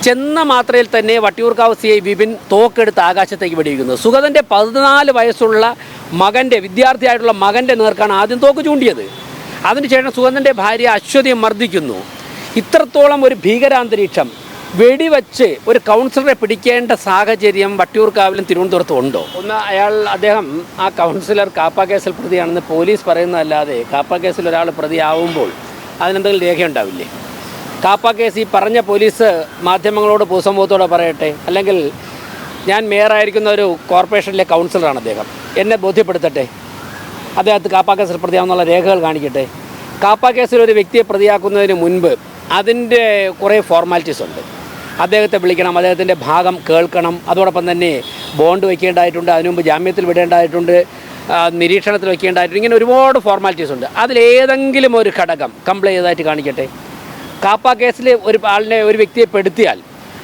ചെന്ന മാത്രയിൽ തന്നെ വട്ടിയൂർക്കാവ് സി ഐ വിപിൻ തോക്കെടുത്ത് ആകാശത്തേക്ക് വെടിവെക്കുന്നു. സുഗതൻ്റെ 14 വയസ്സുള്ള മകൻ്റെ വിദ്യാർത്ഥിയായിട്ടുള്ള മകൻ്റെ നേർക്കാണ് ആദ്യം തോക്ക് ചൂണ്ടിയത്. അതിനുശേഷം സുഗതൻ്റെ ഭാര്യ അശ്വതിയെ മർദ്ദിക്കുന്നു. ഇത്രത്തോളം ഒരു ഭീകരാന്തരീക്ഷം വെടിവെച്ച് ഒരു കൗൺസിലറെ പിടിക്കേണ്ട സാഹചര്യം വട്ടിയൂർക്കാവിലും തിരുവനന്തപുരത്തും ഉണ്ടോ? അദ്ദേഹം ആ കൗൺസിലർ കാപ്പ കേസിൽ പ്രതിയാണെന്ന് പോലീസ് പറയുന്നതല്ലാതെ കാപ്പ കേസിൽ ഒരാൾ പ്രതിയാവുമ്പോൾ അതിനെന്തെങ്കിലും രേഖയുണ്ടാവില്ലേ? കാപ്പ കേസ് ഈ പറഞ്ഞ പോലീസ് മാധ്യമങ്ങളോട് പൊതുസമൂഹത്തോടെ പറയട്ടെ, അല്ലെങ്കിൽ ഞാൻ മേയറായിരിക്കുന്ന ഒരു കോർപ്പറേഷനിലെ കൗൺസിലറാണ് അദ്ദേഹം, എന്നെ ബോധ്യപ്പെടുത്തട്ടെ, അദ്ദേഹത്തെ കാപ്പ കേസിൽ പ്രതിയാവുന്നുള്ള രേഖകൾ കാണിക്കട്ടെ. കാപ്പ കേസിൽ ഒരു വ്യക്തിയെ പ്രതിയാക്കുന്നതിന് മുൻപ് അതിൻ്റെ കുറേ ഫോർമാലിറ്റീസ് ഉണ്ട്. അദ്ദേഹത്തെ വിളിക്കണം, അദ്ദേഹത്തിൻ്റെ ഭാഗം കേൾക്കണം, അതോടൊപ്പം തന്നെ ബോണ്ട് വയ്ക്കേണ്ടതായിട്ടുണ്ട്, അതിനു മുമ്പ് ജാമ്യത്തിൽ വിടേണ്ടതായിട്ടുണ്ട്, നിരീക്ഷണത്തിൽ വയ്ക്കേണ്ടതായിട്ടുണ്ട്. ഇങ്ങനെ ഒരുപാട് ഫോർമാലിറ്റീസ് ഉണ്ട്. അതിലേതെങ്കിലും ഒരു ഘടകം കംപ്ലൈൻറ്റ് ചെയ്തതായിട്ട് കാണിക്കട്ടെ. കാപ്പ കേസിൽ ഒരു വ്യക്തിയെ പെടുത്തിയാൽ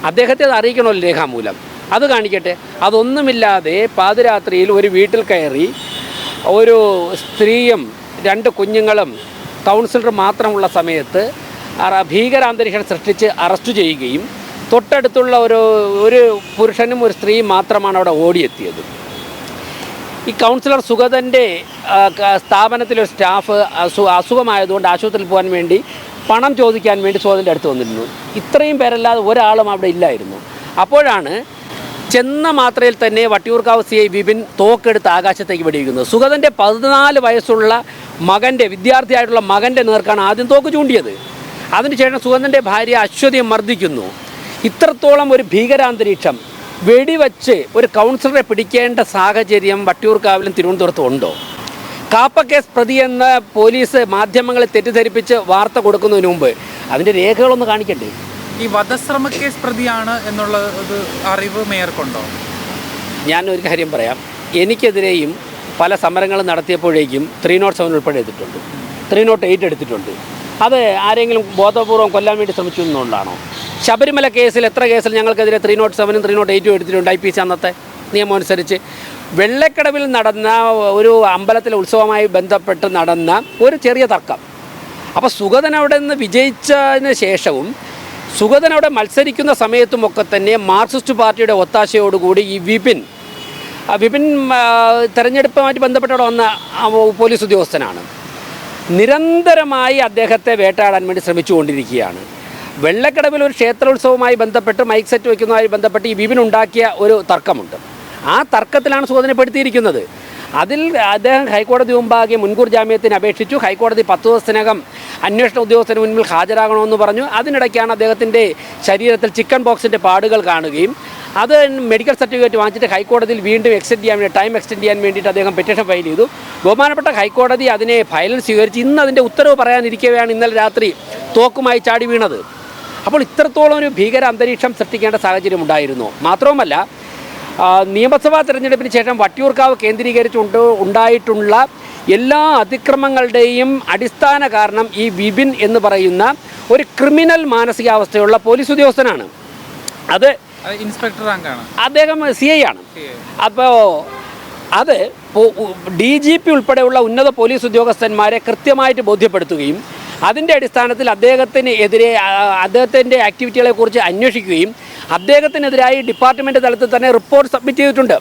അദ്ദേഹത്തെ അത് അറിയിക്കണമല്ലോ രേഖാമൂലം, അത് കാണിക്കട്ടെ. അതൊന്നുമില്ലാതെ പാതിരാത്രിയിൽ ഒരു വീട്ടിൽ കയറി ഒരു സ്ത്രീയും 2 കുഞ്ഞുങ്ങളും കൗൺസിലർ മാത്രമുള്ള സമയത്ത് ഭീകരാന്തരീക്ഷം സൃഷ്ടിച്ച് അറസ്റ്റ് ചെയ്യുകയും തൊട്ടടുത്തുള്ള ഒരു പുരുഷനും ഒരു സ്ത്രീയും മാത്രമാണ് അവിടെ ഓടിയെത്തിയത്. ഈ കൗൺസിലർ സുഗതൻ്റെ സ്ഥാപനത്തിലൊരു സ്റ്റാഫ് അസുഖമായതുകൊണ്ട് ആശുപത്രിയിൽ പോകാൻ വേണ്ടി പണം ചോദിക്കാൻ വേണ്ടി സുഗതൻ്റെ അടുത്ത് വന്നിരുന്നു. ഇത്രയും പേരല്ലാതെ ഒരാളും അവിടെ ഇല്ലായിരുന്നു. അപ്പോഴാണ് ചെന്ന മാത്രയിൽ തന്നെ വട്ടിയൂർക്കാവ് സി ഐ വിപിൻ തോക്കെടുത്ത് ആകാശത്തേക്ക് വെടിവെക്കുന്നത്. സുഗതൻ്റെ 14 വയസ്സുള്ള മകൻ്റെ വിദ്യാർത്ഥിയായിട്ടുള്ള മകൻ്റെ നേർക്കാണ് ആദ്യം തോക്ക് ചൂണ്ടിയത്. അതിനുശേഷം സുഗതൻ്റെ ഭാര്യ അശ്വതിയെ മർദ്ദിക്കുന്നു. ഇത്രത്തോളം ഒരു ഭീകരാന്തരീക്ഷം വെടിവെച്ച് ഒരു കൗൺസിലറെ പിടിക്കേണ്ട സാഹചര്യം വട്ടിയൂർക്കാവിലും തിരുവനന്തപുരത്തും ഉണ്ടോ? കാപ്പ കേസ് പ്രതിയെന്ന് പോലീസ് മാധ്യമങ്ങളെ തെറ്റിദ്ധരിപ്പിച്ച് വാർത്ത കൊടുക്കുന്നതിന് മുമ്പ് അതിൻ്റെ രേഖകളൊന്ന് കാണിക്കണ്ടേ? ഈ വധശ്രമ കേസ് പ്രതിയാണ് എന്നുള്ള ഒരു അറിവ് മേയർക്കുണ്ടോ? ഞാനൊരു കാര്യം പറയാം, എനിക്കെതിരെയും പല സമരങ്ങളും നടത്തിയപ്പോഴേക്കും 307 ഉൾപ്പെടെ എടുത്തിട്ടുണ്ട്, 308 എടുത്തിട്ടുണ്ട്. അത് ആരെങ്കിലും ബോധപൂർവം കൊല്ലാൻ വേണ്ടി ശ്രമിച്ചു എന്നുകൊണ്ടാണോ? ശബരിമല കേസിൽ എത്ര കേസിൽ ഞങ്ങൾക്കെതിരെ 307ഉം 308ഉം എടുത്തിട്ടുണ്ട് IPC അന്നത്തെ നിയമം അനുസരിച്ച്. വെള്ളക്കടവിൽ നടന്ന ഒരു അമ്പലത്തിലെ ഉത്സവവുമായി ബന്ധപ്പെട്ട് നടന്ന ഒരു ചെറിയ തർക്കം. അപ്പോൾ സുഗതൻ അവിടെ നിന്ന് വിജയിച്ചതിന് ശേഷവും സുഗതൻ അവിടെ മത്സരിക്കുന്ന സമയത്തുമൊക്കെ തന്നെ മാർക്സിസ്റ്റ് പാർട്ടിയുടെ ഒത്താശയോടുകൂടി ഈ വിപിൻ തെരഞ്ഞെടുപ്പുമായിട്ട് ബന്ധപ്പെട്ട് അവിടെ വന്ന പോലീസ് ഉദ്യോഗസ്ഥനാണ്. നിരന്തരമായി അദ്ദേഹത്തെ വേട്ടയാടാൻ വേണ്ടി ശ്രമിച്ചുകൊണ്ടിരിക്കുകയാണ്. വെള്ളക്കടവിൽ ഒരു ക്ഷേത്രോത്സവവുമായി ബന്ധപ്പെട്ട് മൈക്ക് സെറ്റ് വയ്ക്കുന്നതുമായി ബന്ധപ്പെട്ട് ഈ വിപിൻ ഉണ്ടാക്കിയ ഒരു തർക്കമുണ്ട്. ആ തർക്കത്തിലാണ് സുഗതനെ പെടുത്തിയിരിക്കുന്നത്. അതിൽ അദ്ദേഹം ഹൈക്കോടതി മുമ്പാകെ മുൻകൂർ ജാമ്യത്തിന് അപേക്ഷിച്ചു. ഹൈക്കോടതി 10 ദിവസത്തിനകം അന്വേഷണ ഉദ്യോഗസ്ഥന് മുൻപിൽ ഹാജരാകണമെന്ന് പറഞ്ഞു. അതിനിടയ്ക്കാണ് അദ്ദേഹത്തിൻ്റെ ശരീരത്തിൽ ചിക്കൻ ബോക്സിൻ്റെ പാടുകൾ കാണുകയും അത് മെഡിക്കൽ സർട്ടിഫിക്കറ്റ് വാങ്ങിച്ചിട്ട് ഹൈക്കോടതിയിൽ വീണ്ടും ടൈം എക്സ്റ്റെൻഡ് ചെയ്യാൻ വേണ്ടിയിട്ട് അദ്ദേഹം പെറ്റീഷൻ ഫയൽ ചെയ്തു. ബഹുമാനപ്പെട്ട ഹൈക്കോടതി അതിനെ ഫയലിൽ സ്വീകരിച്ച് ഇന്ന് അതിൻ്റെ ഉത്തരവ് പറയാനിരിക്കവെയാണ് ഇന്നലെ രാത്രി തോക്കുമായി ചാടി വീണത്. അപ്പോൾ ഇത്രത്തോളം ഒരു ഭീകര അന്തരീക്ഷം സൃഷ്ടിക്കേണ്ട സാഹചര്യം ഉണ്ടായിരുന്നു. മാത്രവുമല്ല, നിയമസഭാ തെരഞ്ഞെടുപ്പിന് ശേഷം വട്ടിയൂർക്കാവ് ഉണ്ടായിട്ടുള്ള എല്ലാ അതിക്രമങ്ങളുടെയും അടിസ്ഥാന കാരണം ഈ വിപിൻ എന്ന് പറയുന്ന ഒരു ക്രിമിനൽ മാനസികാവസ്ഥയുള്ള പോലീസ് ഉദ്യോഗസ്ഥനാണ്. അത് ഇൻസ്പെക്ടർ റാങ്കാണ്, അദ്ദേഹം CI ആണ്. അപ്പോൾ അത് DGP ഉൾപ്പെടെയുള്ള ഉന്നത പോലീസ് ഉദ്യോഗസ്ഥന്മാരെ കൃത്യമായിട്ട് ബോധ്യപ്പെടുത്തുകയും അതിൻ്റെ അടിസ്ഥാനത്തിൽ അദ്ദേഹത്തിൻ്റെ ആക്ടിവിറ്റികളെക്കുറിച്ച് അന്വേഷിക്കുകയും അദ്ദേഹത്തിനെതിരായി ഡിപ്പാർട്ട്മെൻറ്റ് തലത്തിൽ തന്നെ റിപ്പോർട്ട് സബ്മിറ്റ് ചെയ്തിട്ടുണ്ട്.